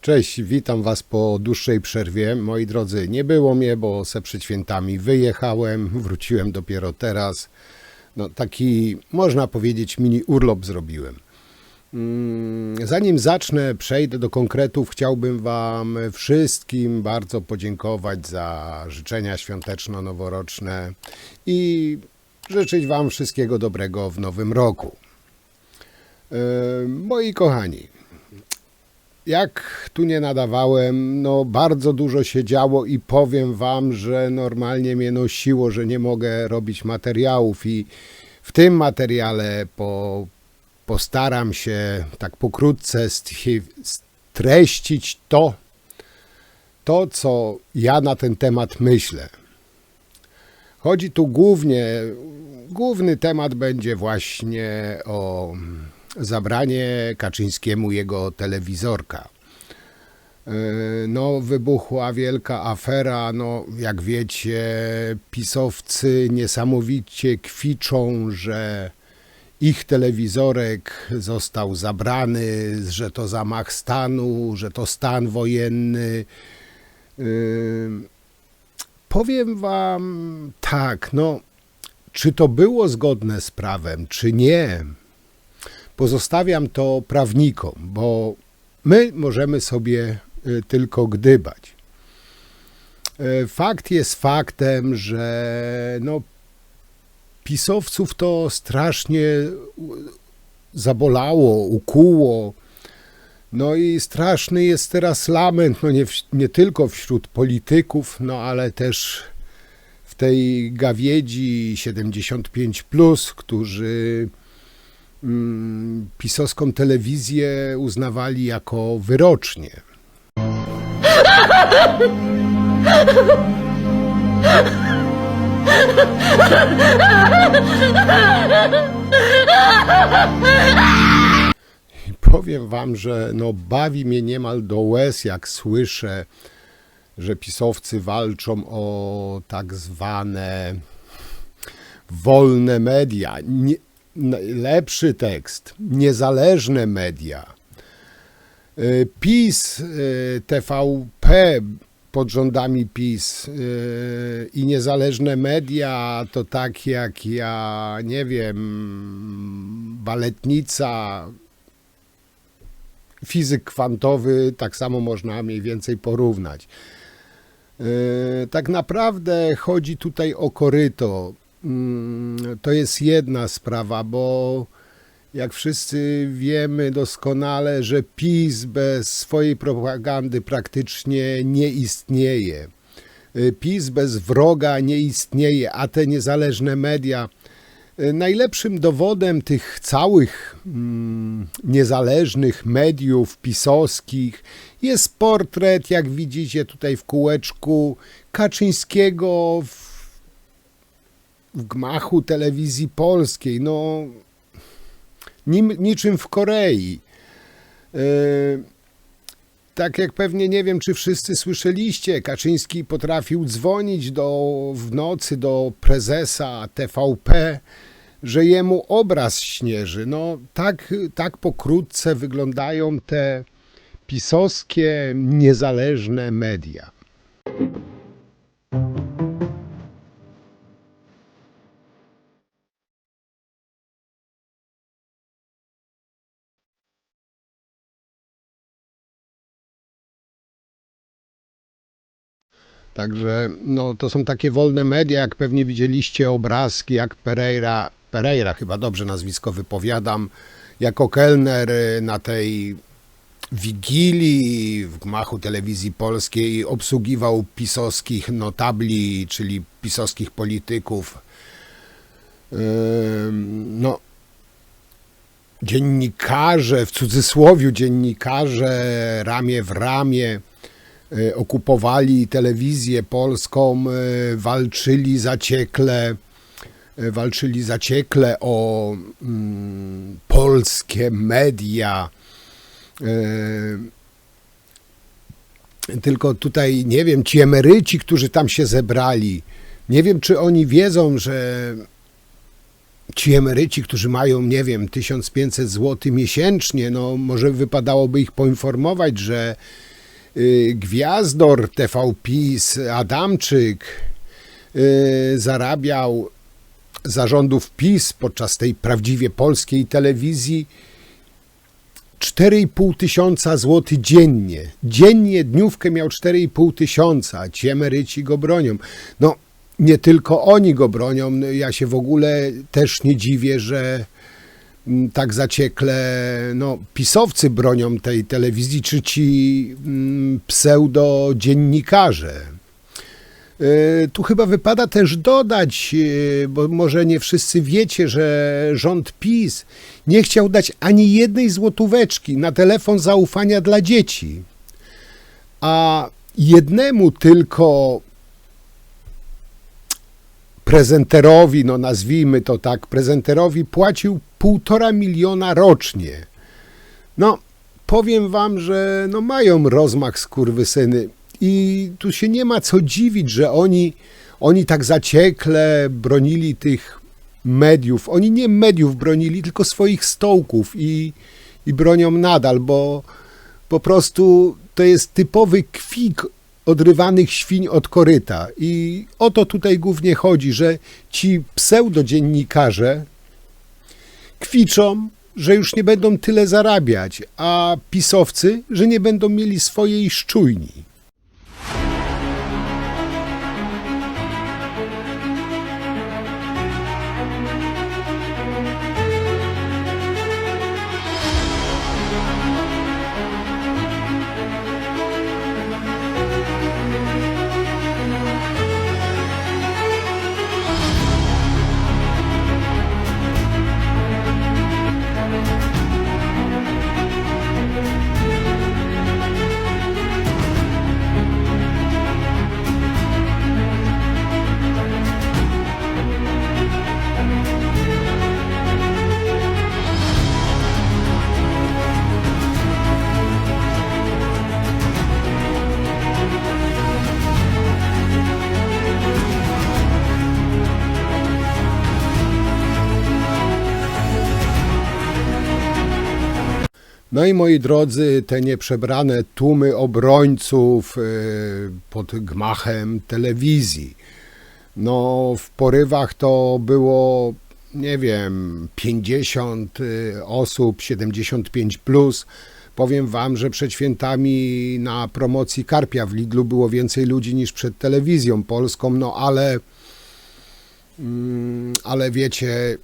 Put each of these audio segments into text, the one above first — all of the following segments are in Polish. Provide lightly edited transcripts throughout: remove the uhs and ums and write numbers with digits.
Cześć, witam Was po dłuższej przerwie. Moi drodzy, nie było mnie, bo przed świętami wyjechałem, wróciłem dopiero teraz. No, taki, można powiedzieć, mini urlop zrobiłem. Zanim zacznę, przejdę do konkretów, chciałbym Wam wszystkim bardzo podziękować za życzenia świąteczno-noworoczne i życzyć Wam wszystkiego dobrego w nowym roku. Moi kochani, jak tu nie nadawałem, no bardzo dużo się działo i powiem Wam, że normalnie mnie nosiło, że nie mogę robić materiałów i w tym materiale postaram się tak pokrótce streścić to, co ja na ten temat myślę. Chodzi tu główny temat będzie właśnie o zabranie Kaczyńskiemu jego telewizorka. No, wybuchła wielka afera, no, jak wiecie, pisowcy niesamowicie kwiczą, że ich telewizorek został zabrany, że to zamach stanu, że to stan wojenny. Powiem Wam tak, no, czy to było zgodne z prawem, czy nie, pozostawiam to prawnikom, bo my możemy sobie tylko gdybać. Fakt jest faktem, że no, pisowców to strasznie zabolało, ukuło. No i straszny jest teraz lament, no nie tylko wśród polityków, no ale też w tej gawiedzi 75+, którzy pisowską telewizję uznawali jako wyrocznie. I powiem Wam, że no bawi mnie niemal do łez, jak słyszę, że pisowcy walczą o tak zwane wolne media. Lepszy tekst, niezależne media. PiS, TVP pod rządami PiS i niezależne media to tak jak ja, nie wiem, baletnica, fizyk kwantowy, tak samo można mniej więcej porównać. Tak naprawdę chodzi tutaj o koryto. To jest jedna sprawa, bo jak wszyscy wiemy doskonale, że PiS bez swojej propagandy praktycznie nie istnieje. PiS bez wroga nie istnieje, a te niezależne media, najlepszym dowodem tych całych niezależnych mediów pisowskich jest portret, jak widzicie tutaj w kółeczku, Kaczyńskiego w gmachu telewizji polskiej, no niczym w Korei. Tak jak pewnie, nie wiem, czy wszyscy słyszeliście, Kaczyński potrafił dzwonić w nocy do prezesa TVP, że jemu obraz śnieży. No tak pokrótce wyglądają te pisowskie niezależne media. Także no, to są takie wolne media, jak pewnie widzieliście obrazki, jak Pereira chyba dobrze nazwisko wypowiadam, jako kelner na tej wigilii w gmachu telewizji polskiej obsługiwał pisowskich notabli, czyli pisowskich polityków. No, dziennikarze, w cudzysłowiu dziennikarze, ramię w ramię okupowali telewizję polską, walczyli zaciekle o polskie media. Tylko tutaj, nie wiem, ci emeryci, którzy tam się zebrali, nie wiem, czy oni wiedzą, że ci emeryci, którzy mają, nie wiem, 1500 zł miesięcznie, no może wypadałoby ich poinformować, że gwiazdor TV PiS Adamczyk zarabiał zarządów PiS podczas tej prawdziwie polskiej telewizji 4,5 tysiąca złotych dziennie. Dziennie dniówkę miał 4,5 tysiąca. Ci emeryci go bronią. No, nie tylko oni go bronią. Ja się w ogóle też nie dziwię, że tak zaciekle pisowcy bronią tej telewizji, czy ci pseudodziennikarze. Tu chyba wypada też dodać, bo może nie wszyscy wiecie, że rząd PiS nie chciał dać ani jednej złotóweczki na telefon zaufania dla dzieci, a jednemu tylko prezenterowi, nazwijmy to tak, prezenterowi płacił 1,5 miliona rocznie. Powiem wam, że mają rozmach skurwysyny. I tu się nie ma co dziwić, że oni tak zaciekle bronili tych mediów. Oni nie mediów bronili, tylko swoich stołków i bronią nadal, bo po prostu to jest typowy kwik odrywanych świń od koryta. I o to tutaj głównie chodzi, że ci pseudodziennikarze kwiczą, że już nie będą tyle zarabiać, a pisowcy, że nie będą mieli swojej szczujni. No i moi drodzy, te nieprzebrane tłumy obrońców pod gmachem telewizji. W porywach to było, nie wiem, 50 osób, 75 plus. Powiem wam, że przed świętami na promocji karpia w Lidlu było więcej ludzi niż przed telewizją polską, ale wiecie,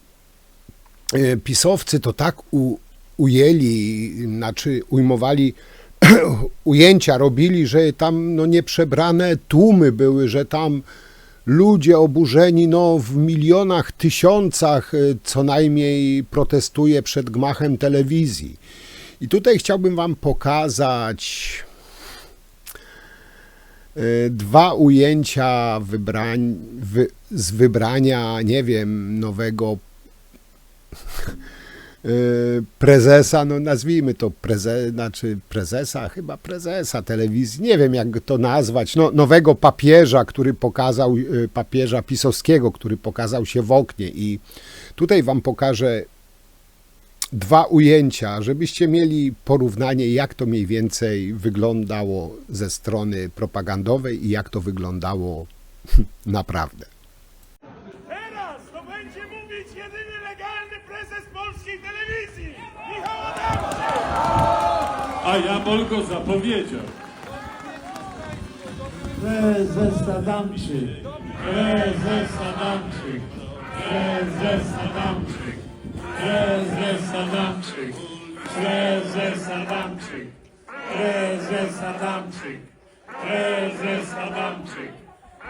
pisowcy to tak ujęli, ujmowali, ujęcia robili, że tam nieprzebrane tłumy były, że tam ludzie oburzeni w milionach, tysiącach co najmniej protestuje przed gmachem telewizji. I tutaj chciałbym wam pokazać dwa ujęcia z wybrania, nie wiem, nowego prezesa, nazwijmy to prezesa telewizji, nie wiem jak to nazwać, nowego papieża, który pokazał, papieża pisowskiego, który pokazał się w oknie. I tutaj wam pokażę dwa ujęcia, żebyście mieli porównanie, jak to mniej więcej wyglądało ze strony propagandowej i jak to wyglądało naprawdę. Teraz to będzie mówić jedyny legalny prezes polskiej telewizji, Michał Adamczyk! A ja Bolko zapowiedział. Prezes Adamczyk, prezes Adamczyk, prezes Adamczyk, prezes Adamczyk, prezes Adamczyk, prezes Adamczyk, prezes Adamczyk,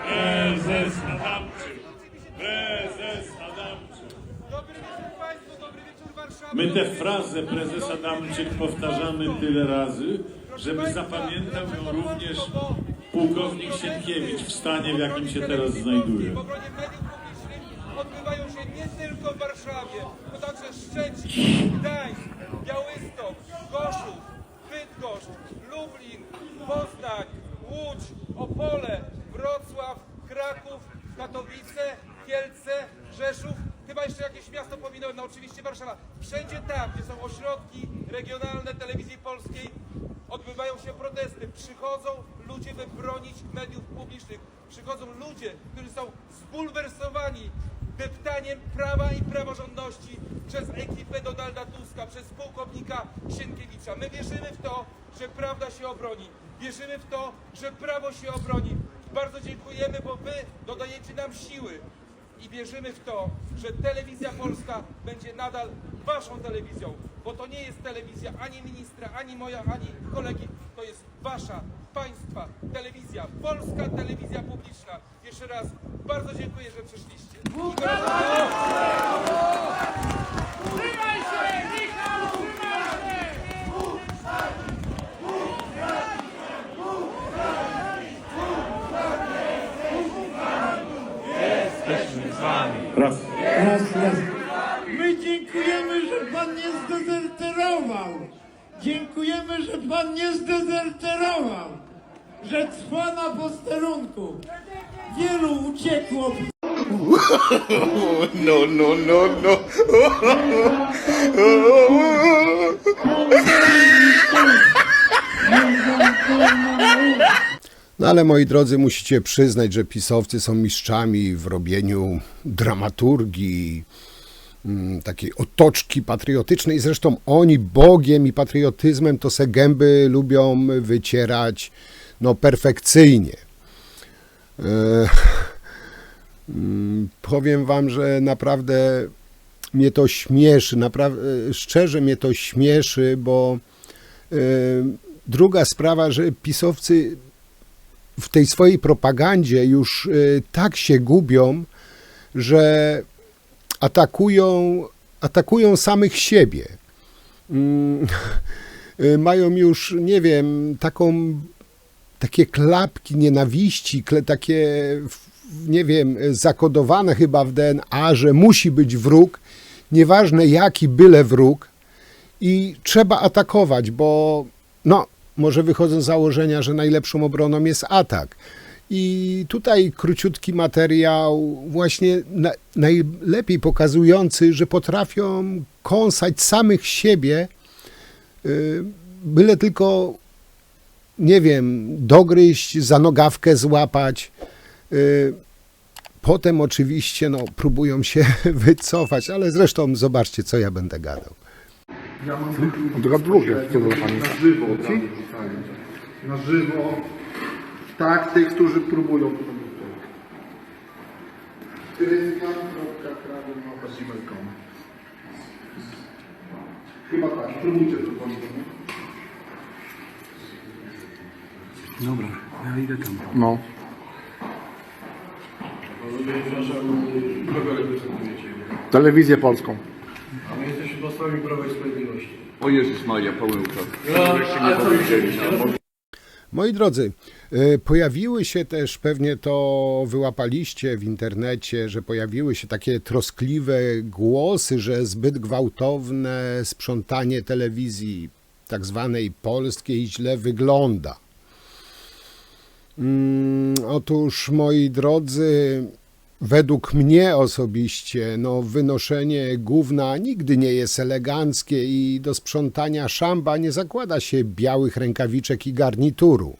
prezes Adamczyk, prezes Adamczyk. Dobry wieczór Państwu, dobry wieczór Warszawa. My tę frazę prezes Adamczyk powtarzamy tyle razy, żeby zapamiętał ją również pułkownik Sienkiewicz w stanie, w jakim się teraz znajduje. W obronie mediów publicznych odbywają się nie tylko w Warszawie, to także Szczecin, Gdańsk, Białystok, Gorzów, Bydgoszcz, Lublin, Poznań, Łódź, Opole, Wrocław, Kraków, Katowice, Kielce, Rzeszów, chyba jeszcze jakieś miasto pominąłem, oczywiście Warszawa. Wszędzie tam, gdzie są ośrodki regionalne telewizji polskiej, odbywają się protesty, przychodzą ludzie, by bronić mediów publicznych, przychodzą ludzie, którzy są zbulwersowani deptaniem prawa i praworządności przez ekipę Donalda Tuska, przez pułkownika Sienkiewicza. My wierzymy w to, że prawda się obroni. Wierzymy w to, że prawo się obroni. Bardzo dziękujemy, bo wy dodajecie nam siły. I wierzymy w to, że Telewizja Polska będzie nadal waszą telewizją, bo to nie jest telewizja ani ministra, ani moja, ani kolegi. To jest wasza, państwa telewizja, polska telewizja publiczna. Jeszcze raz bardzo dziękuję, że przyszliście. Trzymaj się, Michał! Trzymaj się! Raz. My dziękujemy, że pan nie zdezerterował. Dziękujemy, że pan nie zdezerterował. Że trwa na posterunku. Wielu uciekło. No ale moi drodzy, musicie przyznać, że pisowcy są mistrzami w robieniu dramaturgii, takiej otoczki patriotycznej. Zresztą oni Bogiem i patriotyzmem to se gęby lubią wycierać no perfekcyjnie. Powiem wam, że naprawdę mnie to śmieszy, szczerze mnie to śmieszy, bo druga sprawa, że pisowcy w tej swojej propagandzie już tak się gubią, że atakują samych siebie. Mają już, nie wiem, takie klapki nienawiści, takie, nie wiem, zakodowane chyba w DNA, że musi być wróg, nieważne jaki, byle wróg, i trzeba atakować, bo no, może wychodzą z założenia, że najlepszą obroną jest atak. I tutaj króciutki materiał, właśnie najlepiej pokazujący, że potrafią kąsać samych siebie, byle tylko, nie wiem, dogryźć, za nogawkę złapać. Potem oczywiście no, próbują się wycofać, ale zresztą zobaczcie, co ja będę gadał. Drugie, co do pani. Na żywo, na żywo. Tak, tych, którzy próbują. Krystian.krawin@gmail.com. Chyba tak, próbujcie to pani. Dobra, ja idę tam. No. Telewizję Polską. A my jesteśmy posłami Prawa i Sprawiedliwości. O Jezus Maria, pomyłka. Moi drodzy, pojawiły się też, pewnie to wyłapaliście w internecie, że pojawiły się takie troskliwe głosy, że zbyt gwałtowne sprzątanie telewizji tak zwanej polskiej źle wygląda. Otóż, moi drodzy, według mnie osobiście, no, wynoszenie gówna nigdy nie jest eleganckie i do sprzątania szamba nie zakłada się białych rękawiczek i garnituru.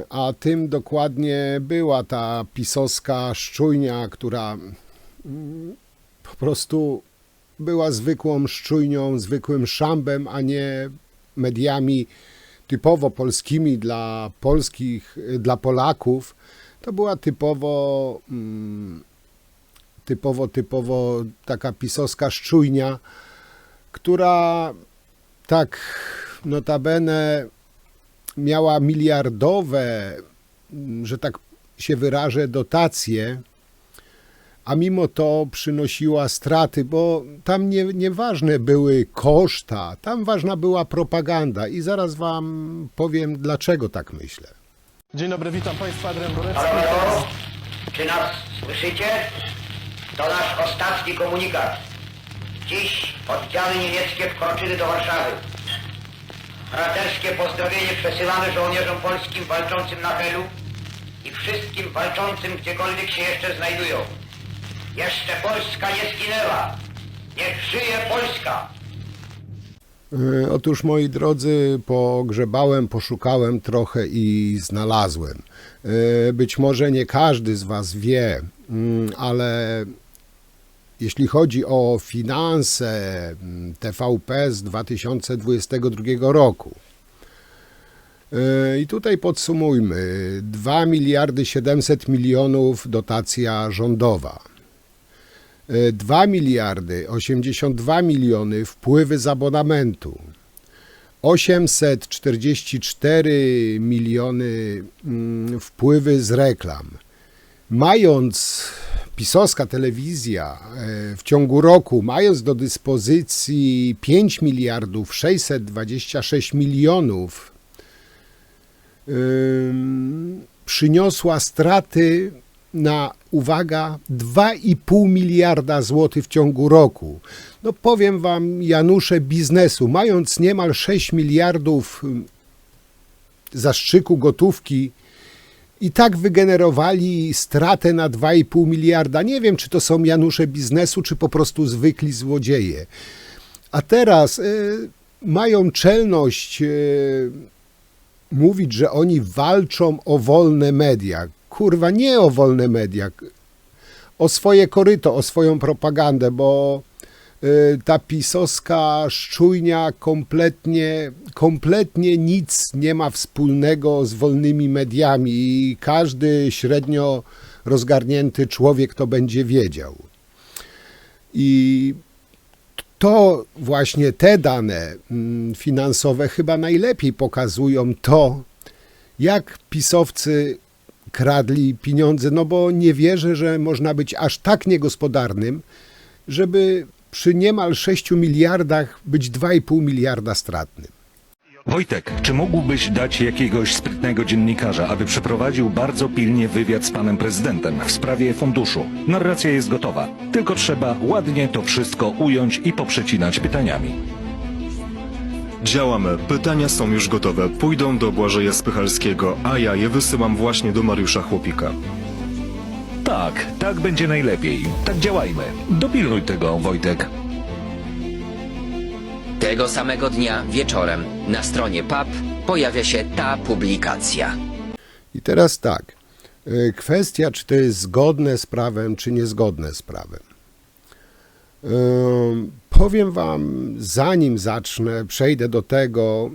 A tym dokładnie była ta pisowska szczujnia, która po prostu była zwykłą szczujnią, zwykłym szambem, a nie mediami typowo polskimi dla Polaków. To była typowo taka pisowska szczujnia, która tak notabene miała miliardowe, że tak się wyrażę, dotacje, a mimo to przynosiła straty, bo tam nieważne były koszta, tam ważna była propaganda i zaraz wam powiem, dlaczego tak myślę. Dzień dobry, witam Państwa, Adrian Borewski. Halo, czy nas słyszycie? To nasz ostatni komunikat. Dziś oddziały niemieckie wkroczyły do Warszawy. Braterskie pozdrowienie przesyłamy żołnierzom polskim walczącym na Helu i wszystkim walczącym gdziekolwiek się jeszcze znajdują. Jeszcze Polska nie zginęła. Niech żyje Polska! Otóż, moi drodzy, pogrzebałem, poszukałem trochę i znalazłem. Być może nie każdy z Was wie, ale jeśli chodzi o finanse TVP z 2022 roku, i tutaj podsumujmy, 2 miliardy 700 milionów dotacja rządowa, 2 miliardy 82 miliony wpływy z abonamentu, 844 miliony wpływy z reklam. Mając pisowska telewizja w ciągu roku, mając do dyspozycji 5 miliardów 626 milionów, przyniosła straty na, uwaga, 2,5 miliarda złotych w ciągu roku. No powiem Wam, Janusze biznesu, mając niemal 6 miliardów zastrzyku gotówki, i tak wygenerowali stratę na 2,5 miliarda. Nie wiem, czy to są Janusze biznesu, czy po prostu zwykli złodzieje. A teraz mają czelność mówić, że oni walczą o wolne media. Kurwa, nie o wolne media, o swoje koryto, o swoją propagandę, bo ta pisowska szczujnia kompletnie nic nie ma wspólnego z wolnymi mediami i każdy średnio rozgarnięty człowiek to będzie wiedział. I to właśnie te dane finansowe chyba najlepiej pokazują to, jak pisowcy kradli pieniądze, no bo nie wierzę, że można być aż tak niegospodarnym, żeby przy niemal 6 miliardach być 2,5 miliarda stratnym. Wojtek, czy mógłbyś dać jakiegoś sprytnego dziennikarza, aby przeprowadził bardzo pilnie wywiad z panem prezydentem w sprawie funduszu? Narracja jest gotowa, tylko trzeba ładnie to wszystko ująć i poprzecinać pytaniami. Działamy. Pytania są już gotowe. Pójdą do Błażeja Spychalskiego, a ja je wysyłam właśnie do Mariusza Chłopika. Tak będzie najlepiej. Tak działajmy. Dopilnuj tego, Wojtek. Tego samego dnia wieczorem na stronie PAP pojawia się ta publikacja. I teraz tak, kwestia, czy to jest zgodne z prawem, czy niezgodne z prawem. Powiem Wam, zanim zacznę, przejdę do tego,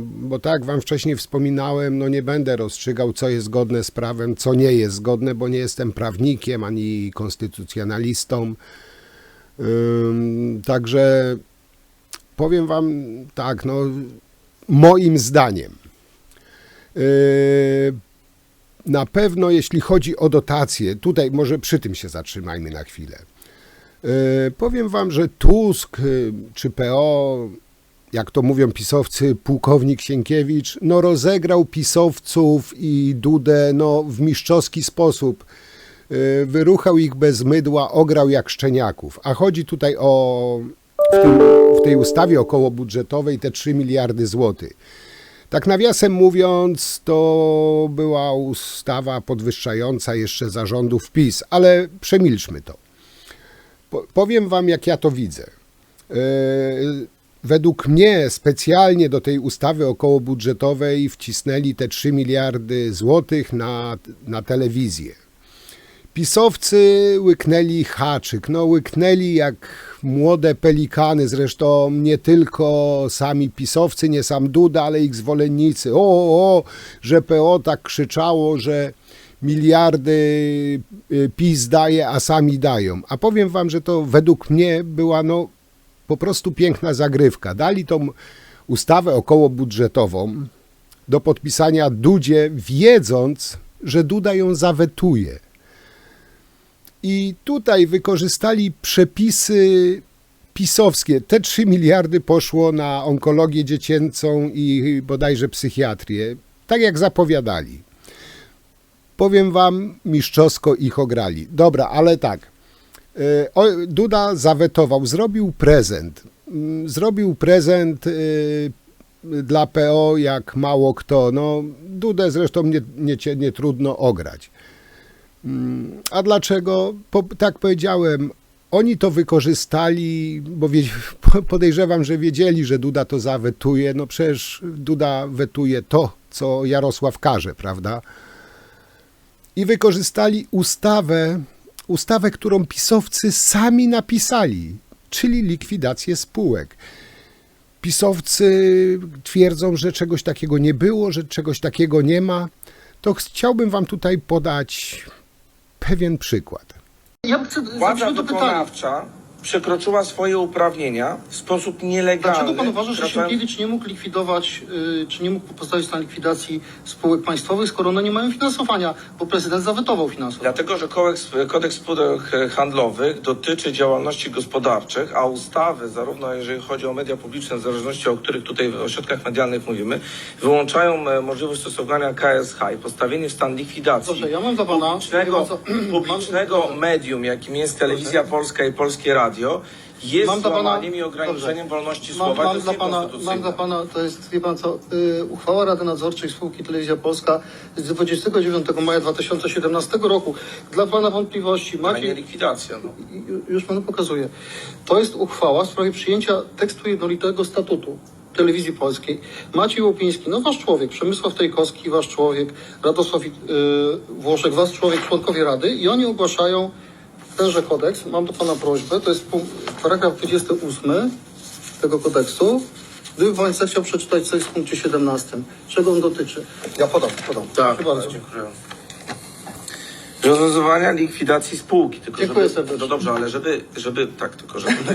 bo tak jak Wam wcześniej wspominałem, no nie będę rozstrzygał, co jest zgodne z prawem, co nie jest zgodne, bo nie jestem prawnikiem ani konstytucjonalistą. Także powiem Wam tak, no moim zdaniem. Na pewno jeśli chodzi o dotacje, tutaj może przy tym się zatrzymajmy na chwilę. Powiem Wam, że Tusk czy PO, jak to mówią pisowcy, pułkownik Sienkiewicz, no rozegrał pisowców i Dudę no, w mistrzowski sposób. Wyruchał ich bez mydła, ograł jak szczeniaków. A chodzi tutaj o, w tej ustawie okołobudżetowej te 3 miliardy złotych. Tak nawiasem mówiąc, to była ustawa podwyższająca jeszcze za rządów PiS, ale przemilczmy to. Powiem Wam, jak ja to widzę. Według mnie specjalnie do tej ustawy okołobudżetowej wcisnęli te 3 miliardy złotych na telewizję. Pisowcy łyknęli haczyk, no łyknęli jak młode pelikany, zresztą nie tylko sami pisowcy, nie sam Duda, ale ich zwolennicy. Że PO tak krzyczało, że miliardy PiS daje, a sami dają. A powiem Wam, że to według mnie była no po prostu piękna zagrywka. Dali tą ustawę okołobudżetową do podpisania Dudzie, wiedząc, że Duda ją zawetuje. I tutaj wykorzystali przepisy pisowskie. Te 3 miliardy poszło na onkologię dziecięcą i bodajże psychiatrię, tak jak zapowiadali. Powiem Wam, mistrzowsko ich ograli. Dobra, ale tak. Duda zawetował, zrobił prezent. Zrobił prezent dla PO jak mało kto. No, Dudę zresztą nie trudno ograć. A dlaczego? Tak powiedziałem, oni to wykorzystali, bo podejrzewam, że wiedzieli, że Duda to zawetuje. No przecież Duda wetuje to, co Jarosław każe, prawda? I wykorzystali ustawę, którą pisowcy sami napisali, czyli likwidację spółek. Pisowcy twierdzą, że czegoś takiego nie było, że czegoś takiego nie ma. To chciałbym wam tutaj podać pewien przykład. Władza wykonawcza przekroczyła swoje uprawnienia w sposób nielegalny. Dlaczego pan uważa, że Sienkiewicz nie mógł likwidować, czy nie mógł postawić na likwidacji spółek państwowych, skoro one nie mają finansowania, bo prezydent zawetował finansowanie? Dlatego, że kodeks spółek handlowych dotyczy działalności gospodarczych, a ustawy, zarówno jeżeli chodzi o media publiczne, w zależności o których tutaj w ośrodkach medialnych mówimy, wyłączają możliwość stosowania KSH i postawienie w stan likwidacji Dobrze, ja mam dla pana publicznego medium, jakim jest Telewizja Polska i Polskie Radio, jest Mam dla pana- złamaniem i ograniczeniem wolności słowa. Mam dla pana, to jest, wie pan co, uchwała Rady Nadzorczej Spółki Telewizja Polska z 29 maja 2017 roku. Dla pana wątpliwości, A nie likwidacja. No. już panu pokazuję. To jest uchwała w sprawie przyjęcia tekstu jednolitego statutu Telewizji Polskiej. Maciej Łopiński, no wasz człowiek, Przemysław Tejkowski, wasz człowiek, Radosław Włoszek, wasz człowiek, członkowie Rady i oni ogłaszają tenże kodeks. Mam do pana prośbę, to jest paragraf 28 tego kodeksu. Gdyby pan zechciał przeczytać coś w punkcie 17. Czego on dotyczy? Ja podam. Tak, Proszę bardzo. dziękuję. Rozwiązywania likwidacji spółki. Tylko Dziękuję żeby, serdecznie. No dobrze, ale żeby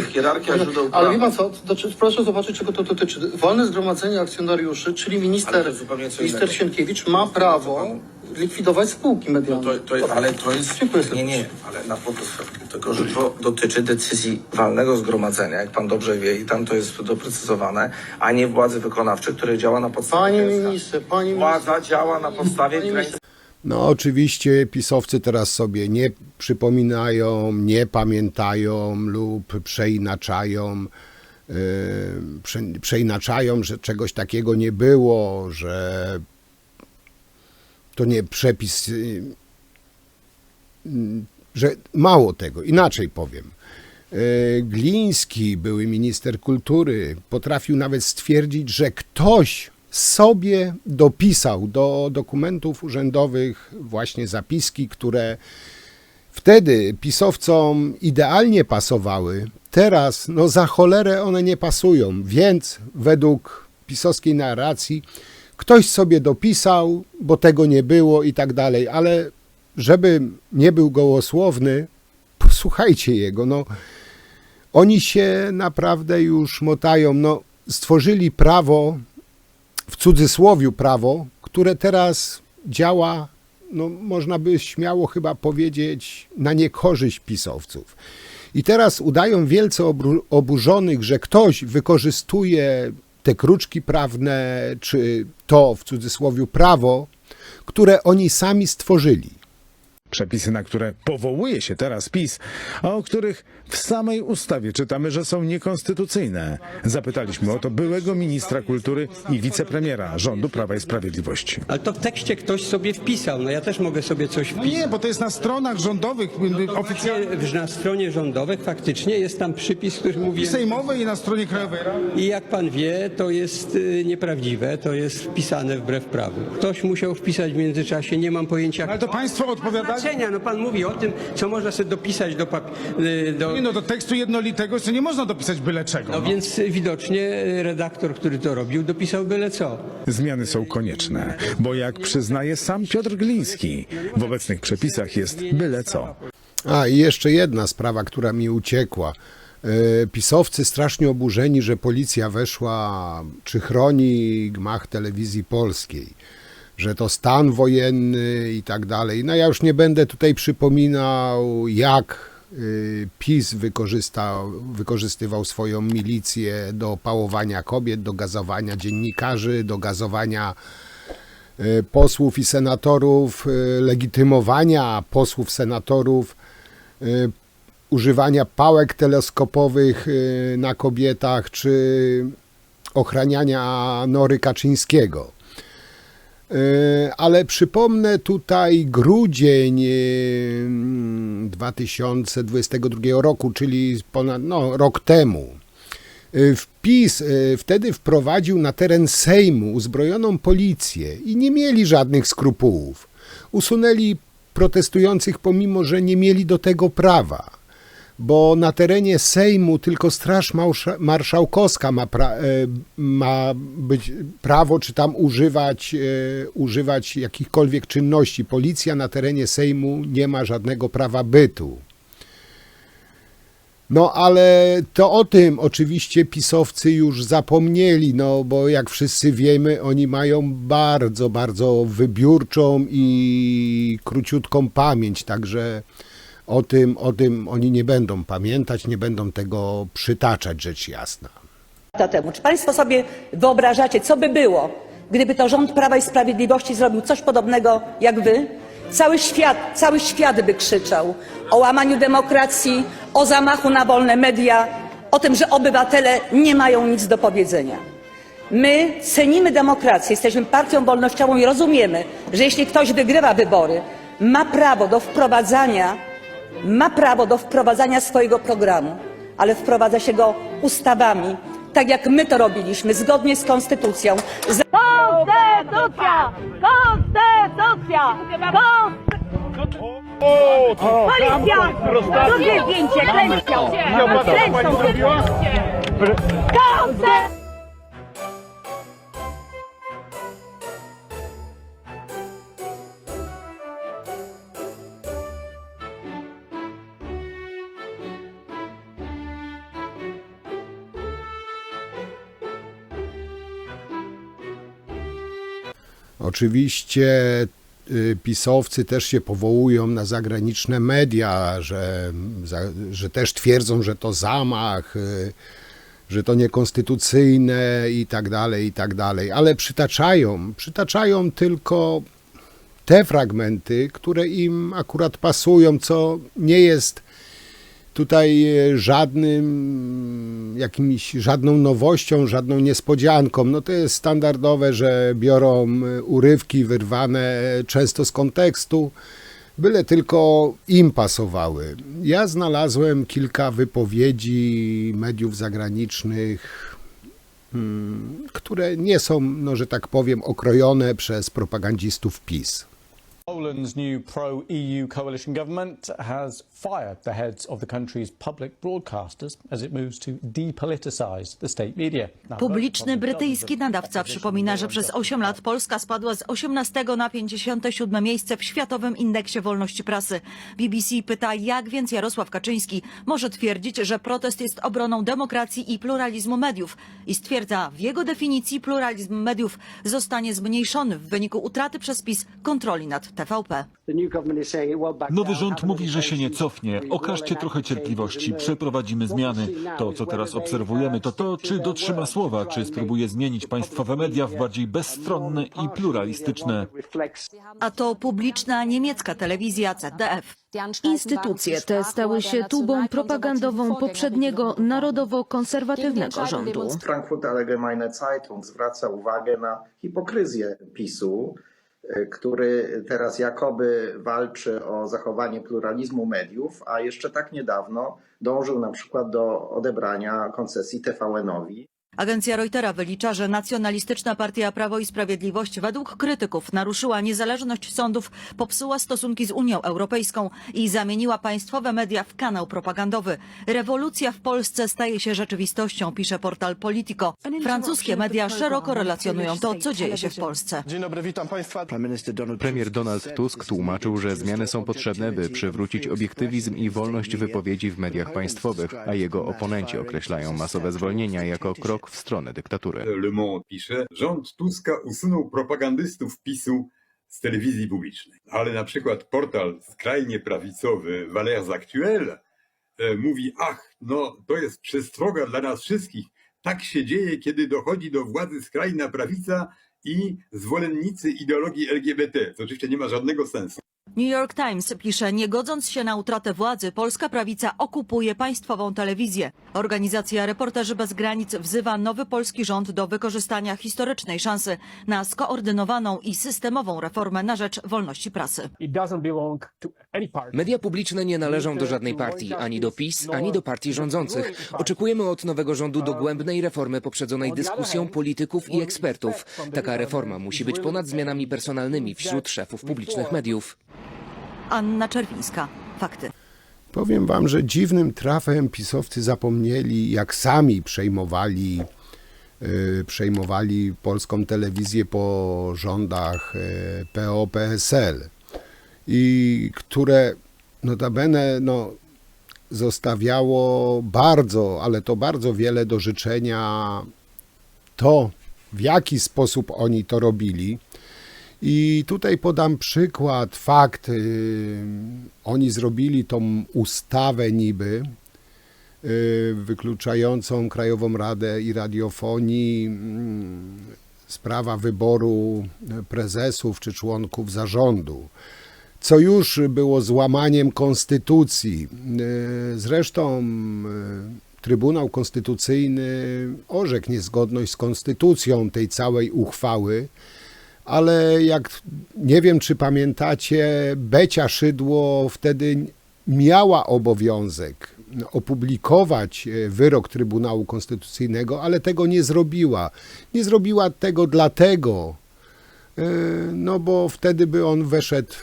hierarchia źródeł Ale wie prawa. pan co, proszę zobaczyć, czego to dotyczy. Wolne zgromadzenie akcjonariuszy, czyli Ale to minister jest zupełnie co innego. Sienkiewicz ma prawo likwidować spółki medialne. Ale to jest... Dziękuję Nie, ale na tylko, że to dotyczy decyzji walnego zgromadzenia, jak pan dobrze wie, i tam to jest doprecyzowane, a nie władzy wykonawczej, która działa na podstawie... Panie Władza działa na podstawie... No oczywiście pisowcy teraz sobie nie przypominają, nie pamiętają lub przeinaczają, że czegoś takiego nie było, że to nie przepis, że mało tego, inaczej powiem. Gliński, były minister kultury, potrafił nawet stwierdzić, że ktoś sobie dopisał do dokumentów urzędowych właśnie zapiski, które wtedy pisowcom idealnie pasowały. Teraz no za cholerę one nie pasują, więc według pisowskiej narracji ktoś sobie dopisał, bo tego nie było i tak dalej, ale żeby nie był gołosłowny, posłuchajcie jego, no oni się naprawdę już motają, no stworzyli prawo, w cudzysłowiu prawo, które teraz działa, no można by śmiało chyba powiedzieć, na niekorzyść pisowców. I teraz udają wielce oburzonych, że ktoś wykorzystuje te kruczki prawne, czy to w cudzysłowiu prawo, które oni sami stworzyli. Przepisy, na które powołuje się teraz PiS, a o których w samej ustawie czytamy, że są niekonstytucyjne. Zapytaliśmy o to byłego ministra kultury i wicepremiera rządu Prawa i Sprawiedliwości. Ale to w tekście ktoś sobie wpisał, no ja też mogę sobie coś wpisać. Nie, bo to jest na stronach rządowych oficjalnych. Na stronie rządowej faktycznie jest tam przypis, który mówi... I sejmowej, i na stronie Krajowej Rady. I jak pan wie, to jest nieprawdziwe, to jest wpisane wbrew prawu. Ktoś musiał wpisać w międzyczasie, nie mam pojęcia... Ale to państwo odpowiadacie? No pan mówi o tym, co można sobie dopisać do tekstu jednolitego, co nie można dopisać byle czego. No więc widocznie redaktor, który to robił, dopisał byle co. Zmiany są konieczne, bo jak przyznaje sam Piotr Gliński, w obecnych przepisach jest byle co. A i jeszcze jedna sprawa, która mi uciekła. Pisowcy strasznie oburzeni, że policja weszła, czy chroni gmach Telewizji Polskiej, że to stan wojenny i tak dalej. No ja już nie będę tutaj przypominał, jak PiS wykorzystywał swoją milicję do pałowania kobiet, do gazowania dziennikarzy, do gazowania posłów i senatorów, legitymowania posłów, senatorów, używania pałek teleskopowych na kobietach, czy ochraniania Nory Kaczyńskiego. Ale przypomnę tutaj grudzień 2022 roku, czyli ponad rok temu. PiS wtedy wprowadził na teren Sejmu uzbrojoną policję i nie mieli żadnych skrupułów. Usunęli protestujących, pomimo że nie mieli do tego prawa, bo na terenie Sejmu tylko Straż Marszałkowska ma być prawo, czy tam używać jakichkolwiek czynności. Policja na terenie Sejmu nie ma żadnego prawa bytu. No ale to o tym oczywiście pisowcy już zapomnieli, no bo jak wszyscy wiemy, oni mają bardzo, bardzo wybiórczą i króciutką pamięć, także o tym oni nie będą pamiętać, nie będą tego przytaczać, rzecz jasna. Temu. Czy Państwo sobie wyobrażacie, co by było, gdyby to rząd Prawa i Sprawiedliwości zrobił coś podobnego jak wy? Cały świat by krzyczał o łamaniu demokracji, o zamachu na wolne media, o tym, że obywatele nie mają nic do powiedzenia. My cenimy demokrację, jesteśmy partią wolnościową i rozumiemy, że jeśli ktoś wygrywa wybory, ma prawo do wprowadzania swojego programu, ale wprowadza się go ustawami, tak jak my to robiliśmy, zgodnie z konstytucją. Konstytucja! Konstytucja! Policja! Drugie zdjęcie, klęczą! Konstytucja! Oczywiście pisowcy też się powołują na zagraniczne media, że też twierdzą, że to zamach, że to niekonstytucyjne i tak dalej, ale przytaczają tylko te fragmenty, które im akurat pasują, co nie jest tutaj żadną nowością, żadną niespodzianką. No to jest standardowe, że biorą urywki wyrwane często z kontekstu, byle tylko im pasowały. Ja znalazłem kilka wypowiedzi mediów zagranicznych, które nie są, no, że tak powiem, okrojone przez propagandzistów PiS. Poland's new pro-EU coalition government has fired the heads of the country's public broadcasters as it moves to depoliticize the state media. Publiczny brytyjski nadawca przypomina, że przez 8 lat Polska spadła z 18 na 57 miejsce w Światowym Indeksie Wolności Prasy. BBC pyta, jak więc Jarosław Kaczyński może twierdzić, że protest jest obroną demokracji i pluralizmu mediów i stwierdza, w jego definicji pluralizm mediów zostanie zmniejszony w wyniku utraty przez PiS kontroli nad TVP. Nowy rząd mówi, że się nie cofnie. Okażcie trochę cierpliwości, przeprowadzimy zmiany. To, co teraz obserwujemy, to to, czy dotrzyma słowa, czy spróbuje zmienić państwowe media w bardziej bezstronne i pluralistyczne. A to publiczna niemiecka telewizja ZDF. Instytucje te stały się tubą propagandową poprzedniego narodowo-konserwatywnego rządu. Frankfurter Allgemeine Zeitung zwraca uwagę na hipokryzję PiS-u, który teraz jakoby walczy o zachowanie pluralizmu mediów, a jeszcze tak niedawno dążył na przykład do odebrania koncesji TVN-owi. Agencja Reutera wylicza, że nacjonalistyczna partia Prawo i Sprawiedliwość według krytyków naruszyła niezależność sądów, popsuła stosunki z Unią Europejską i zamieniła państwowe media w kanał propagandowy. Rewolucja w Polsce staje się rzeczywistością, pisze portal Politico. Francuskie media szeroko relacjonują to, co dzieje się w Polsce. Dzień dobry, witam Państwa. Premier Donald Tusk tłumaczył, że zmiany są potrzebne, by przywrócić obiektywizm i wolność wypowiedzi w mediach państwowych, a jego oponenci określają masowe zwolnienia jako krok w stronę dyktatury. Le Monde pisze, rząd Tuska usunął propagandystów PiS-u z telewizji publicznej. Ale na przykład portal skrajnie prawicowy Valeurs Actuelles mówi, no to jest przestroga dla nas wszystkich. Tak się dzieje, kiedy dochodzi do władzy skrajna prawica i zwolennicy ideologii LGBT. To oczywiście nie ma żadnego sensu. New York Times pisze, nie godząc się na utratę władzy, polska prawica okupuje państwową telewizję. Organizacja Reporterzy Bez Granic wzywa nowy polski rząd do wykorzystania historycznej szansy na skoordynowaną i systemową reformę na rzecz wolności prasy. Media publiczne nie należą do żadnej partii, ani do PiS, ani do partii rządzących. Oczekujemy od nowego rządu dogłębnej reformy poprzedzonej dyskusją polityków i ekspertów. Taka reforma musi być ponad zmianami personalnymi wśród szefów publicznych mediów. Anna Czerwińska. Fakty. Powiem wam, że dziwnym trafem pisowcy zapomnieli, jak sami przejmowali polską telewizję po rządach PO-PSL i które notabene zostawiało bardzo, ale to bardzo wiele do życzenia to, w jaki sposób oni to robili. I tutaj podam przykład, fakt, oni zrobili tą ustawę niby wykluczającą Krajową Radę i Radiofonii z prawa wyboru prezesów czy członków zarządu, co już było złamaniem konstytucji. Zresztą Trybunał Konstytucyjny orzekł niezgodność z konstytucją tej całej uchwały, ale jak nie wiem, czy pamiętacie, Becia Szydło wtedy miała obowiązek opublikować wyrok Trybunału Konstytucyjnego, ale tego nie zrobiła. Nie zrobiła tego dlatego, bo wtedy by on weszedł,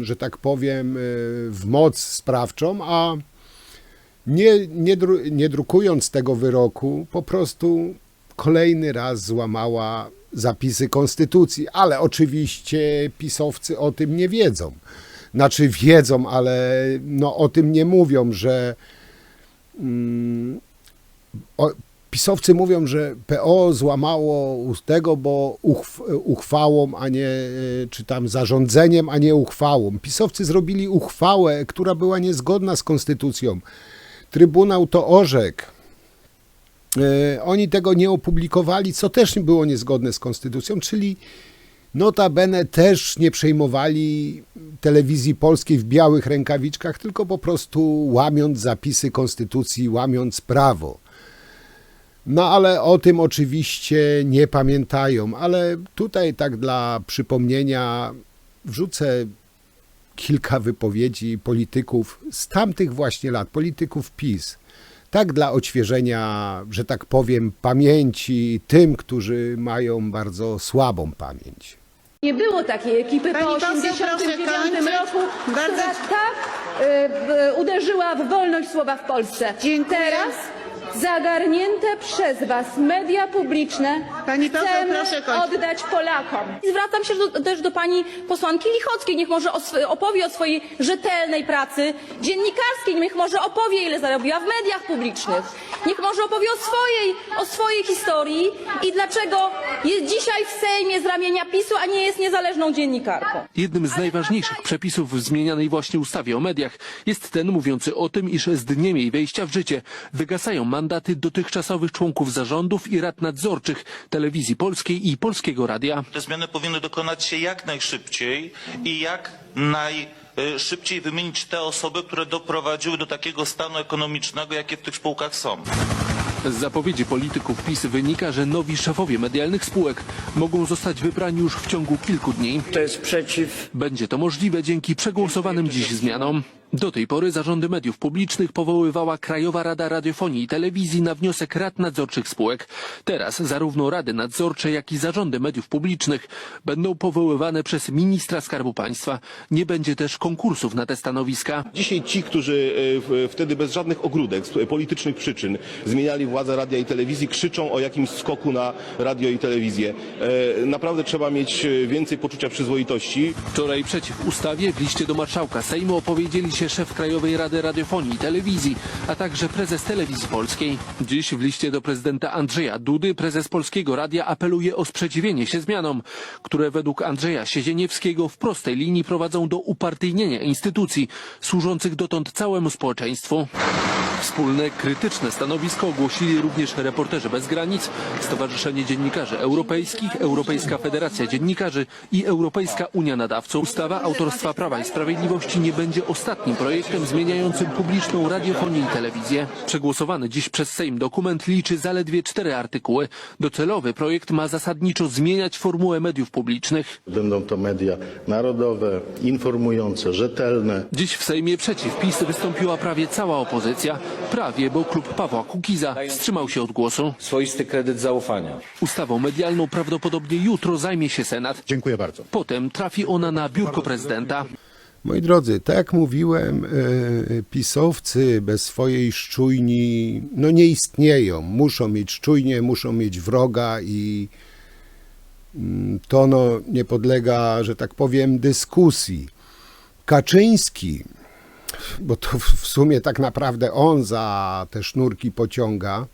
że tak powiem, w moc sprawczą, a nie drukując tego wyroku, po prostu kolejny raz złamała zapisy konstytucji, ale oczywiście pisowcy o tym nie wiedzą. Znaczy wiedzą, ale o tym nie mówią, że pisowcy mówią, że PO złamało tego, bo uchwałą, a nie, czy tam zarządzeniem, a nie uchwałą. Pisowcy zrobili uchwałę, która była niezgodna z konstytucją. Trybunał to orzekł. Oni tego nie opublikowali, co też było niezgodne z konstytucją, czyli notabene też nie przejmowali telewizji polskiej w białych rękawiczkach, tylko po prostu łamiąc zapisy konstytucji, łamiąc prawo. Ale o tym oczywiście nie pamiętają, ale tutaj tak dla przypomnienia wrzucę kilka wypowiedzi polityków z tamtych właśnie lat, polityków PiS. Tak dla odświeżenia, że tak powiem, pamięci tym, którzy mają bardzo słabą pamięć. Nie było takiej ekipy po 1989 roku, która tak uderzyła w wolność słowa w Polsce. Teraz zagarnięte przez was media publiczne chcemy oddać Polakom. I zwracam się też do pani posłanki Lichockiej. Niech może opowie o swojej rzetelnej pracy dziennikarskiej. Niech może opowie, ile zarobiła w mediach publicznych. Niech może opowie o swojej historii i dlaczego jest dzisiaj w Sejmie z ramienia PiS-u, a nie jest niezależną dziennikarką. Jednym z najważniejszych przepisów w zmienianej właśnie ustawie o mediach jest ten mówiący o tym, iż z dniem jej wejścia w życie wygasają mandaty dotychczasowych członków zarządów i rad nadzorczych Telewizji Polskiej i Polskiego Radia. Te zmiany powinny dokonać się jak najszybciej i jak najszybciej wymienić te osoby, które doprowadziły do takiego stanu ekonomicznego, jakie w tych spółkach są. Z zapowiedzi polityków PiS wynika, że nowi szefowie medialnych spółek mogą zostać wybrani już w ciągu kilku dni. To jest przeciw. Będzie to możliwe dzięki przegłosowanym dziś zmianom. Do tej pory zarządy mediów publicznych powoływała Krajowa Rada Radiofonii i Telewizji na wniosek rad nadzorczych spółek. Teraz zarówno rady nadzorcze, jak i zarządy mediów publicznych będą powoływane przez ministra Skarbu Państwa. Nie będzie też konkursów na te stanowiska. Dzisiaj ci, którzy wtedy bez żadnych ogródek, z politycznych przyczyn zmieniali władzę radia i telewizji, krzyczą o jakimś skoku na radio i telewizję. Naprawdę trzeba mieć więcej poczucia przyzwoitości. Wczoraj przeciw ustawie w liście do marszałka Sejmu opowiedzieli się szef Krajowej Rady Radiofonii i Telewizji, a także prezes Telewizji Polskiej. Dziś w liście do prezydenta Andrzeja Dudy prezes Polskiego Radia apeluje o sprzeciwienie się zmianom, które według Andrzeja Siedzieniewskiego w prostej linii prowadzą do upartyjnienia instytucji służących dotąd całemu społeczeństwu. Wspólne, krytyczne stanowisko ogłosili również Reporterzy Bez Granic, Stowarzyszenie Dziennikarzy Europejskich, Europejska Federacja Dziennikarzy i Europejska Unia Nadawców. Ustawa autorstwa Prawa i Sprawiedliwości nie będzie ostatnim projektem zmieniającym publiczną radiofonię i telewizję. Przegłosowany dziś przez Sejm dokument liczy zaledwie 4 artykuły. Docelowy projekt ma zasadniczo zmieniać formułę mediów publicznych. Będą to media narodowe, informujące, rzetelne. Dziś w Sejmie przeciw PiS wystąpiła prawie cała opozycja. Prawie, bo klub Pawła Kukiza wstrzymał się od głosu. Swoisty kredyt zaufania. Ustawą medialną prawdopodobnie jutro zajmie się Senat. Dziękuję bardzo. Potem trafi ona na biurko prezydenta. Moi drodzy, tak jak mówiłem, pisowcy bez swojej szczujni nie istnieją. Muszą mieć szczujnię, muszą mieć wroga i to nie podlega, że tak powiem, dyskusji. Kaczyński, bo to w sumie tak naprawdę on za te sznurki pociąga,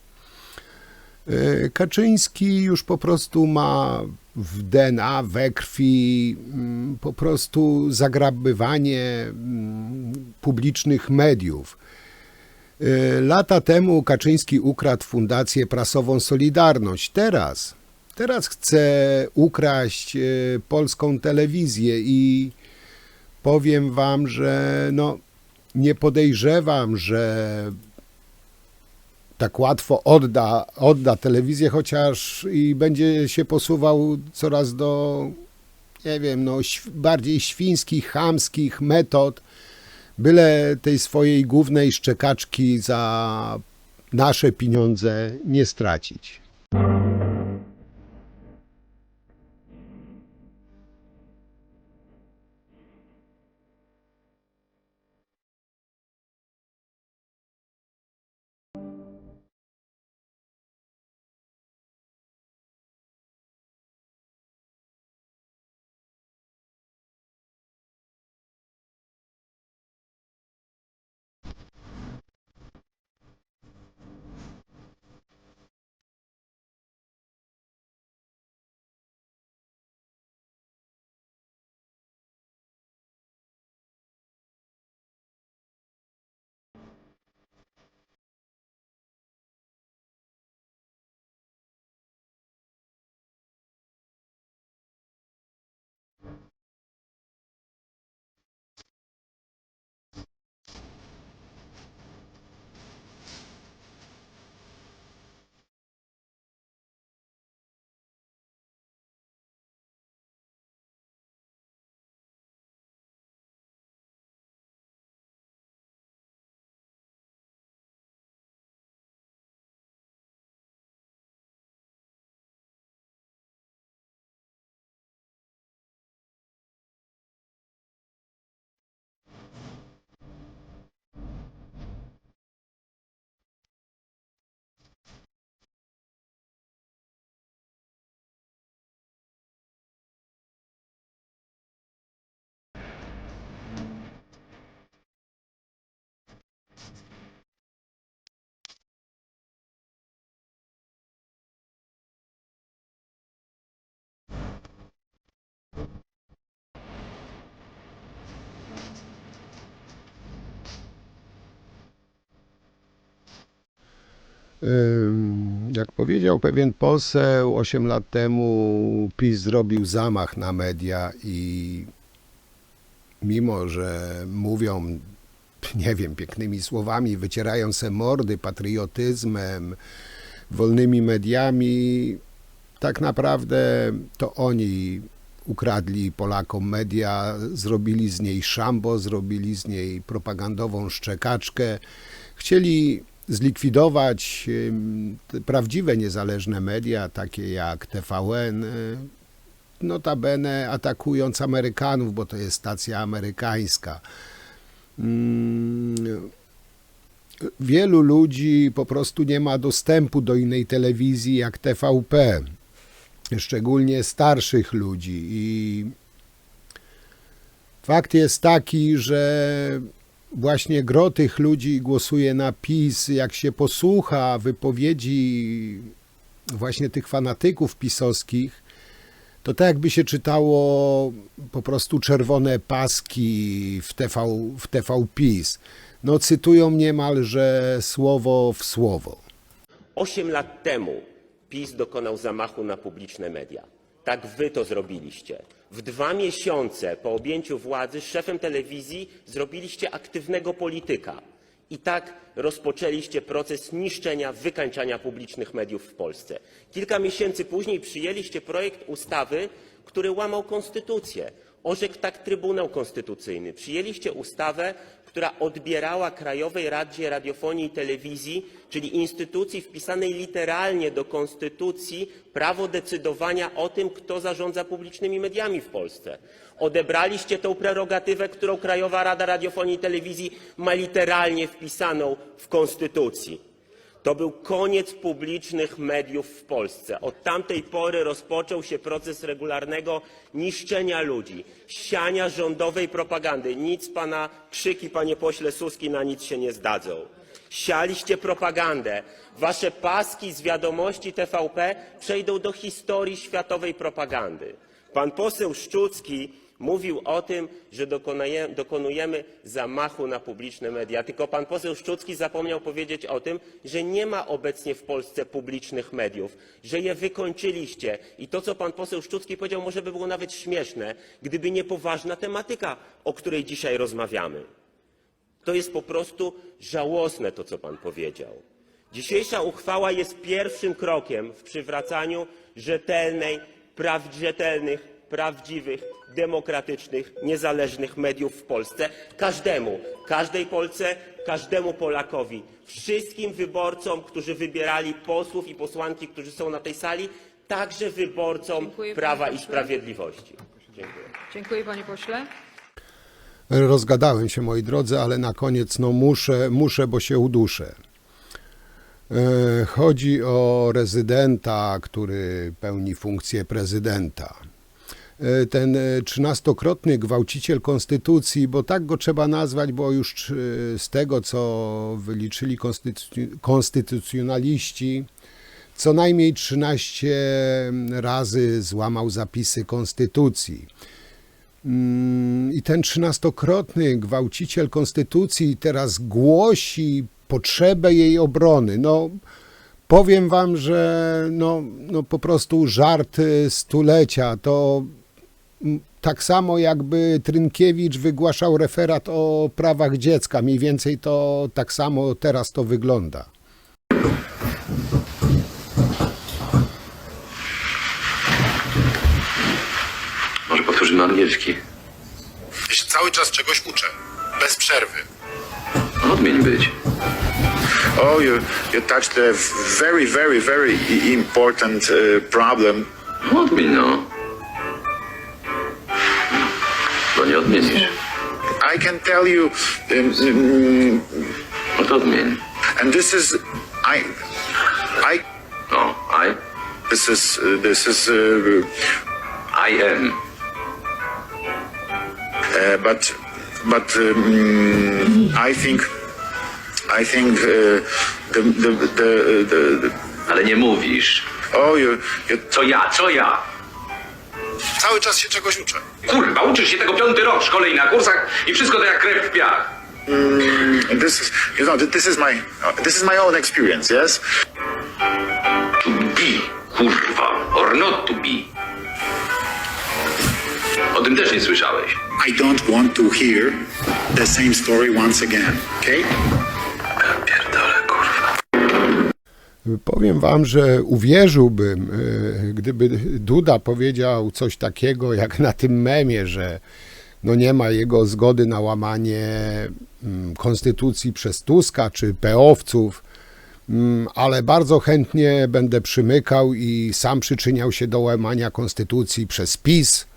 Kaczyński już po prostu ma w DNA, we krwi po prostu zagrabywanie publicznych mediów. Lata temu Kaczyński ukradł Fundację Prasową Solidarność. Teraz chce ukraść polską telewizję i powiem wam, że nie podejrzewam, że tak łatwo odda telewizję, chociaż i będzie się posuwał coraz do, nie wiem, bardziej świńskich, chamskich metod, byle tej swojej głównej szczekaczki za nasze pieniądze nie stracić. Jak powiedział pewien poseł, 8 lat temu PiS zrobił zamach na media i mimo, że mówią, nie wiem, pięknymi słowami, wycierają se mordy patriotyzmem, wolnymi mediami, tak naprawdę to oni ukradli Polakom media, zrobili z niej szambo, zrobili z niej propagandową szczekaczkę, chcieli zlikwidować prawdziwe niezależne media, takie jak TVN, notabene atakując Amerykanów, bo to jest stacja amerykańska. Wielu ludzi po prostu nie ma dostępu do innej telewizji jak TVP, szczególnie starszych ludzi. I fakt jest taki, że właśnie gro tych ludzi głosuje na PiS. Jak się posłucha wypowiedzi właśnie tych fanatyków pisowskich, to tak jakby się czytało po prostu czerwone paski w TV PiS. No cytują niemalże słowo w słowo. 8 lat temu PiS dokonał zamachu na publiczne media. Tak wy to zrobiliście. W 2 miesiące po objęciu władzy szefem telewizji zrobiliście aktywnego polityka. I tak rozpoczęliście proces niszczenia, wykańczania publicznych mediów w Polsce. Kilka miesięcy później przyjęliście projekt ustawy, który łamał konstytucję. Orzekł tak Trybunał Konstytucyjny. Przyjęliście ustawę, która odbierała Krajowej Radzie Radiofonii i Telewizji, czyli instytucji wpisanej literalnie do konstytucji, prawo decydowania o tym, kto zarządza publicznymi mediami w Polsce. Odebraliście tę prerogatywę, którą Krajowa Rada Radiofonii i Telewizji ma literalnie wpisaną w konstytucji. To był koniec publicznych mediów w Polsce. Od tamtej pory rozpoczął się proces regularnego niszczenia ludzi, siania rządowej propagandy. Nic pana krzyki, panie pośle Suski, na nic się nie zdadzą. Sialiście propagandę. Wasze paski z wiadomości TVP przejdą do historii światowej propagandy. Pan poseł Szczucki mówił o tym, że dokonujemy zamachu na publiczne media. Tylko pan poseł Szczucki zapomniał powiedzieć o tym, że nie ma obecnie w Polsce publicznych mediów, że je wykończyliście. I to, co pan poseł Szczucki powiedział, może by było nawet śmieszne, gdyby nie poważna tematyka, o której dzisiaj rozmawiamy. To jest po prostu żałosne to, co pan powiedział. Dzisiejsza uchwała jest pierwszym krokiem w przywracaniu rzetelnych, prawdziwych, demokratycznych, niezależnych mediów w Polsce. Każdemu, każdej Polce, każdemu Polakowi, wszystkim wyborcom, którzy wybierali posłów i posłanki, którzy są na tej sali, także wyborcom Prawa i Sprawiedliwości. Dziękuję. Dziękuję, panie pośle. Rozgadałem się, moi drodzy, ale na koniec no muszę, bo się uduszę. Chodzi o rezydenta, który pełni funkcję prezydenta. Ten 13-krotny gwałciciel konstytucji, bo tak go trzeba nazwać, bo już z tego, co wyliczyli konstytucjonaliści, co najmniej 13 razy złamał zapisy konstytucji. I ten 13-krotny gwałciciel konstytucji teraz głosi potrzebę jej obrony. No, powiem wam, że no po prostu żart stulecia. To tak samo jakby Trynkiewicz wygłaszał referat o prawach dziecka. Mniej więcej to tak samo teraz to wygląda. Może powtórzymy angielski. Ja się cały czas czegoś uczę. Bez przerwy. Odmień być. Oh, you touched a very, very, very important problem. Odmień, no. Bo nie odmienisz. I can tell you... No to odmień. And this is... This is... I am. But I think the Ale nie mówisz. Oh, Co ja? Cały czas się czegoś uczę. Kurwa, uczysz się tego 5. rok w szkole i na kursach i wszystko to jak krew w piach. This is my own experience, yes? To be, kurwa, or not to be. O tym też nie słyszałeś. I don't want to hear the same story once again, okay? Pierdolę, kurwa. Powiem wam, że uwierzyłbym, gdyby Duda powiedział coś takiego jak na tym memie, że no nie ma jego zgody na łamanie konstytucji przez Tuska czy PO-wców, ale bardzo chętnie będę przymykał i sam przyczyniał się do łamania konstytucji przez PiS,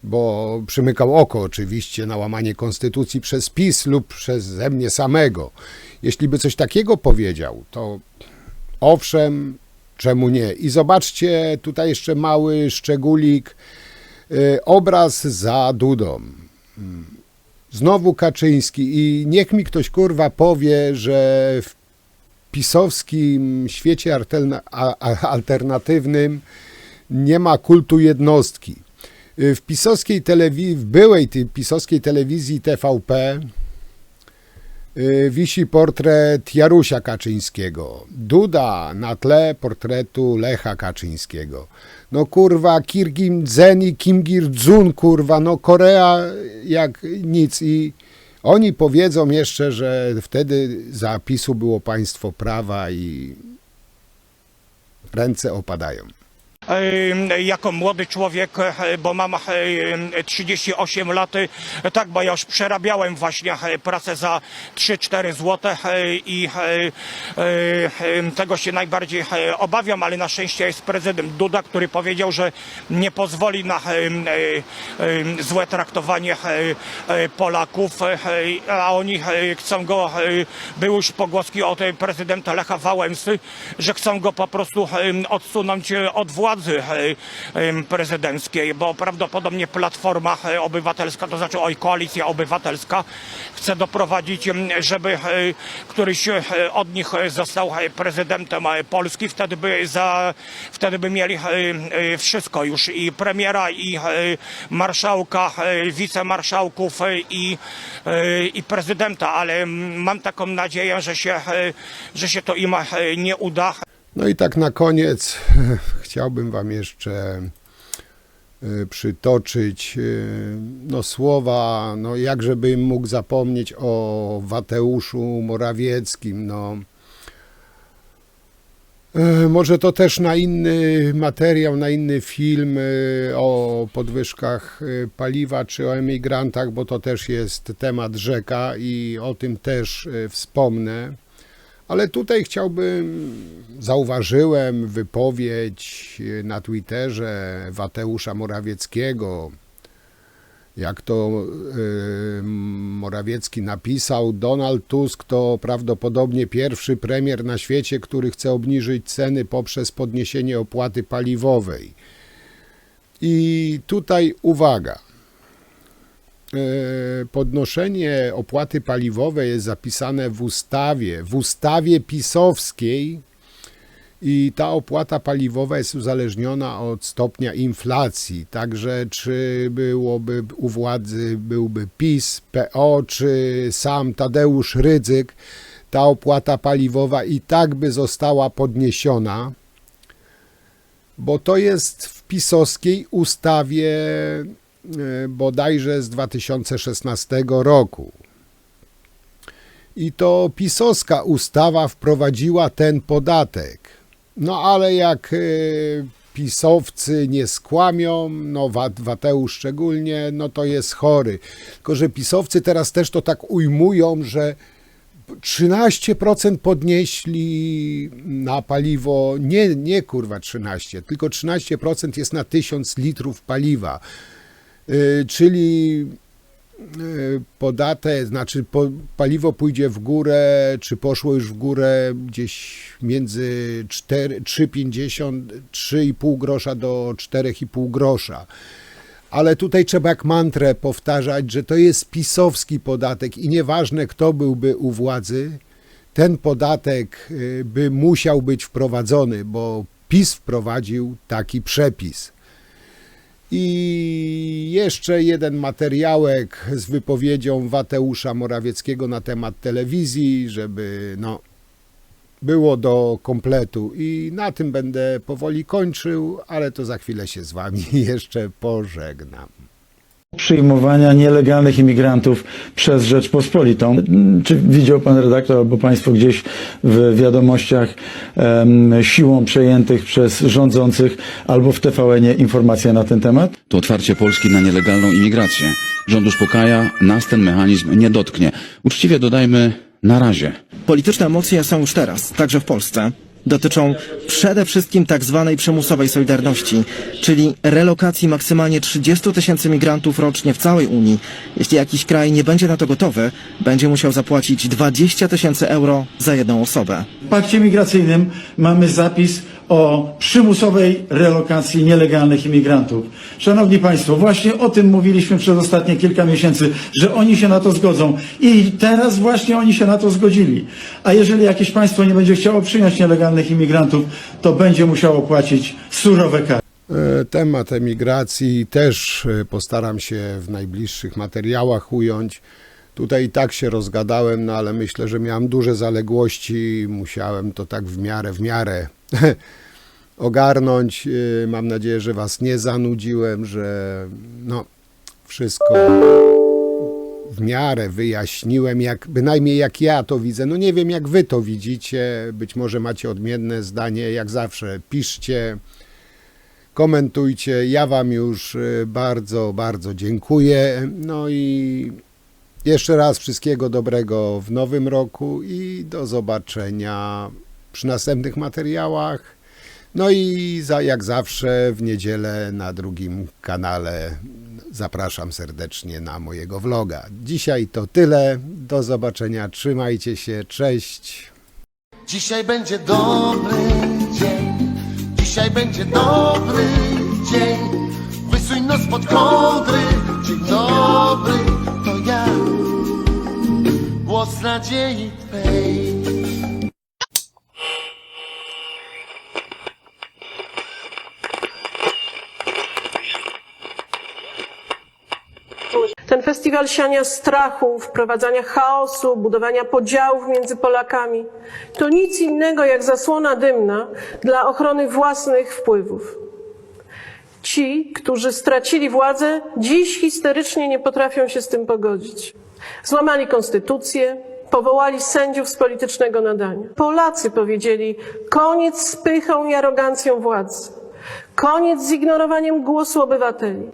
bo przymykał oko oczywiście na łamanie konstytucji przez PiS lub przeze mnie samego. Jeśli by coś takiego powiedział, to owszem, czemu nie? I zobaczcie, tutaj jeszcze mały szczególik, obraz za Dudą. Znowu Kaczyński i niech mi ktoś kurwa powie, że w pisowskim świecie alternatywnym nie ma kultu jednostki. W pisowskiej telewizji, w byłej pisowskiej telewizji TVP wisi portret Jarusia Kaczyńskiego. Duda na tle portretu Lecha Kaczyńskiego. No kurwa, Kirgimdzen i Kim Il-jung, kurwa, no Korea jak nic. I oni powiedzą jeszcze, że wtedy za PiS-u było państwo prawa i ręce opadają. Jako młody człowiek, bo mam 38 lat, tak, bo ja już przerabiałem właśnie pracę za 3-4 zł i tego się najbardziej obawiam, ale na szczęście jest prezydent Duda, który powiedział, że nie pozwoli na złe traktowanie Polaków, a oni chcą go, były już pogłoski od prezydenta Lecha Wałęsy, że chcą go po prostu odsunąć od władzy prezydenckiej, bo prawdopodobnie Platforma Obywatelska, to znaczy Koalicja Obywatelska chce doprowadzić, żeby któryś od nich został prezydentem Polski, wtedy by mieli wszystko już, i premiera, i marszałka, wicemarszałków, i prezydenta, ale mam taką nadzieję, że się to im nie uda. No i tak na koniec chciałbym wam jeszcze przytoczyć słowa, jakżebym mógł zapomnieć o Mateuszu Morawieckim. Może to też na inny materiał, na inny film o podwyżkach paliwa czy o emigrantach, bo to też jest temat rzeka i o tym też wspomnę. Ale tutaj zauważyłem wypowiedź na Twitterze Mateusza Morawieckiego. Jak to Morawiecki napisał, Donald Tusk to prawdopodobnie pierwszy premier na świecie, który chce obniżyć ceny poprzez podniesienie opłaty paliwowej. I tutaj uwaga. Podnoszenie opłaty paliwowej jest zapisane w ustawie pisowskiej i ta opłata paliwowa jest uzależniona od stopnia inflacji. Także czy byłoby u władzy byłby PiS, PO, czy sam Tadeusz Rydzyk, ta opłata paliwowa i tak by została podniesiona, bo to jest w pisowskiej ustawie bodajże z 2016 roku. I to pisowska ustawa wprowadziła ten podatek. No ale jak pisowcy nie skłamią, Mateusz szczególnie, to jest chory. Tylko że pisowcy teraz też to tak ujmują, że 13% podnieśli na paliwo, nie kurwa 13, tylko 13% jest na 1000 litrów paliwa. Czyli podatek, znaczy paliwo pójdzie w górę, czy poszło już w górę gdzieś między 3,5 grosza do 4,5 grosza. Ale tutaj trzeba jak mantrę powtarzać, że to jest pisowski podatek i nieważne kto byłby u władzy, ten podatek by musiał być wprowadzony, bo PiS wprowadził taki przepis. I jeszcze jeden materiałek z wypowiedzią Mateusza Morawieckiego na temat telewizji, żeby było do kompletu. I na tym będę powoli kończył, ale to za chwilę się z wami jeszcze pożegnam. Przyjmowania nielegalnych imigrantów przez Rzeczpospolitą. Czy widział pan redaktor albo państwo gdzieś w wiadomościach siłą przejętych przez rządzących albo w TVN-ie informacje na ten temat? To otwarcie Polski na nielegalną imigrację. Rząd uspokaja, nas ten mechanizm nie dotknie. Uczciwie dodajmy, na razie. Polityczne emocje są już teraz, także w Polsce. Dotyczą przede wszystkim tak zwanej przymusowej solidarności, czyli relokacji maksymalnie 30 000 migrantów rocznie w całej Unii. Jeśli jakiś kraj nie będzie na to gotowy, będzie musiał zapłacić 20 000 euro za jedną osobę. W pakcie migracyjnym mamy zapis o przymusowej relokacji nielegalnych imigrantów. Szanowni Państwo, właśnie o tym mówiliśmy przez ostatnie kilka miesięcy, że oni się na to zgodzą i teraz właśnie oni się na to zgodzili. A jeżeli jakieś państwo nie będzie chciało przyjąć nielegalnych imigrantów, to będzie musiało płacić surowe kary. Temat emigracji też postaram się w najbliższych materiałach ująć. Tutaj i tak się rozgadałem, no ale myślę, że miałem duże zaległości, musiałem to tak w miarę ogarnąć. Mam nadzieję, że was nie zanudziłem, że no wszystko w miarę wyjaśniłem, bynajmniej jak ja to widzę. No nie wiem, jak wy to widzicie, być może macie odmienne zdanie, jak zawsze piszcie, komentujcie. Ja wam już bardzo dziękuję. No i jeszcze raz wszystkiego dobrego w nowym roku i do zobaczenia przy następnych materiałach. No i jak zawsze w niedzielę na drugim kanale zapraszam serdecznie na mojego vloga. Dzisiaj to tyle. Do zobaczenia. Trzymajcie się. Cześć. Dzisiaj będzie dobry dzień. Dzisiaj będzie dobry dzień. Wysuń nos pod kołdry. Dzień dobry, to ja. Głos nadziei Twej. Ten festiwal siania strachu, wprowadzania chaosu, budowania podziałów między Polakami to nic innego jak zasłona dymna dla ochrony własnych wpływów. Ci, którzy stracili władzę, dziś histerycznie nie potrafią się z tym pogodzić. Złamali konstytucję, powołali sędziów z politycznego nadania. Polacy powiedzieli: koniec z pychą i arogancją władzy, koniec z ignorowaniem głosu obywateli.